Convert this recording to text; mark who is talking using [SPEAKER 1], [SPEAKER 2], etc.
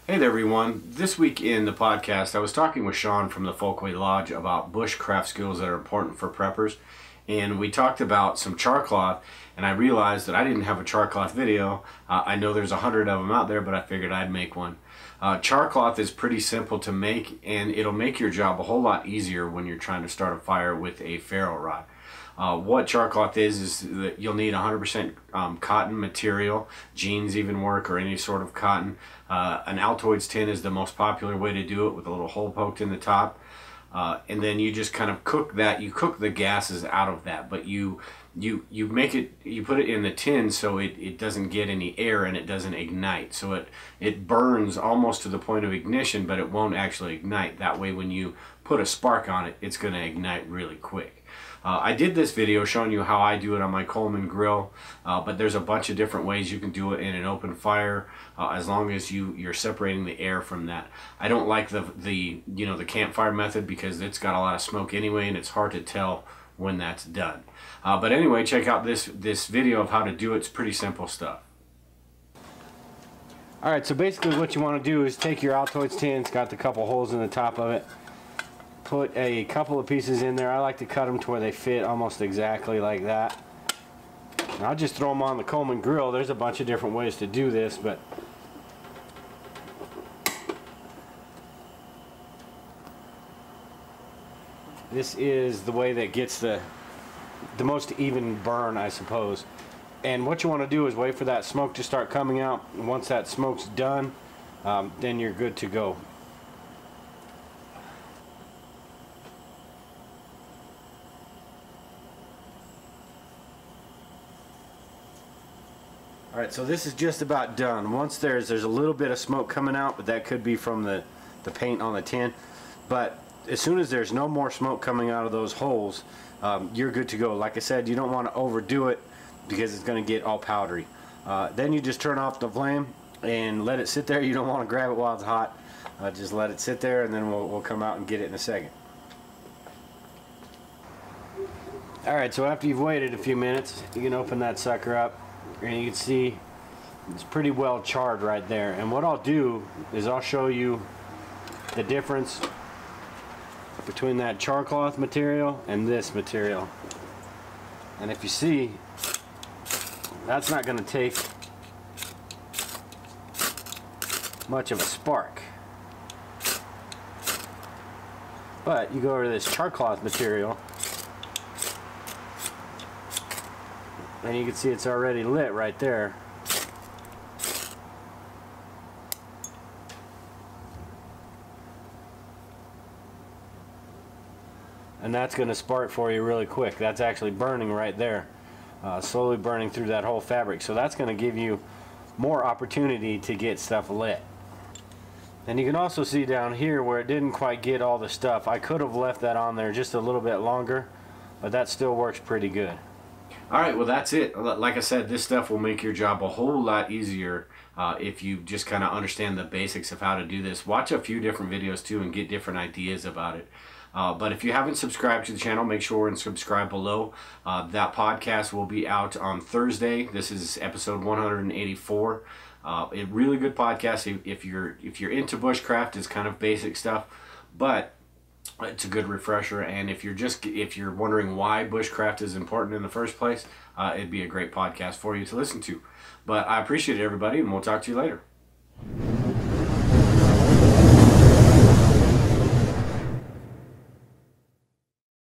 [SPEAKER 1] Hey there everyone. This week in the podcast I was talking with Shawn from the Folkway Lodge about bushcraft skills that are important for preppers, and we talked about some char cloth, and I realized that I didn't have a char cloth video. I know there's 100 of them out there, but I figured I'd make one. Char cloth is pretty simple to make, and it'll make your job a whole lot easier when you're trying to start a fire with a ferro rod. What char cloth is that you'll need 100% cotton material. Jeans even work, or any sort of cotton. An Altoids tin is the most popular way to do it, with a little hole poked in the top. And then you just kind of cook that. You cook the gases out of that, but you make it, you put it in the tin so it doesn't get any air and it doesn't ignite. So it burns almost to the point of ignition, but it won't actually ignite. That way when you put a spark on it, it's going to ignite really quick. I did this video showing you how I do it on my Coleman grill, but there's a bunch of different ways you can do it in an open fire, as long as you're separating the air from that. I don't like the campfire method because it's got a lot of smoke anyway, and it's hard to tell when that's done. But anyway, check out this video of how to do it. It's pretty simple stuff. Alright, so basically what you want to do is take your Altoids tin. It's got the couple holes in the top of it. Put a couple of pieces in there. I like to cut them to where they fit almost exactly like that. And I'll just throw them on the Coleman grill. There's a bunch of different ways to do this, but this is the way that gets the most even burn, I suppose. And what you want to do is wait for that smoke to start coming out. And once that smoke's done, then you're good to go. Alright, so this is just about done. Once there's a little bit of smoke coming out, but that could be from the paint on the tin. But as soon as there's no more smoke coming out of those holes, you're good to go. Like I said, you don't want to overdo it because it's going to get all powdery. Then you just turn off the flame and let it sit there. You don't want to grab it while it's hot. Just let it sit there, and then we'll come out and get it in a second. Alright, so after you've waited a few minutes, you can open that sucker up. And you can see it's pretty well charred right there. And what I'll do is I'll show you the difference between that char cloth material and this material. And if you see, that's not going to take much of a spark. But you go over to this char cloth material, and you can see it's already lit right there. And that's going to spark for you really quick. That's actually burning right there, slowly burning through that whole fabric. So that's going to give you more opportunity to get stuff lit. And you can also see down here where it didn't quite get all the stuff. I could have left that on there just a little bit longer, but that still works pretty good. Alright, well that's it. Like I said, this stuff will make your job a whole lot easier if you just kind of understand the basics of how to do this. Watch a few different videos too and get different ideas about it. But if you haven't subscribed to the channel, make sure and subscribe below. That podcast will be out on Thursday. This is episode 184. A really good podcast if you're into bushcraft. It's kind of basic stuff, but it's a good refresher. And if you're wondering why bushcraft is important in the first place, it'd be a great podcast for you to listen to. But I appreciate it, everybody, and we'll talk to you later.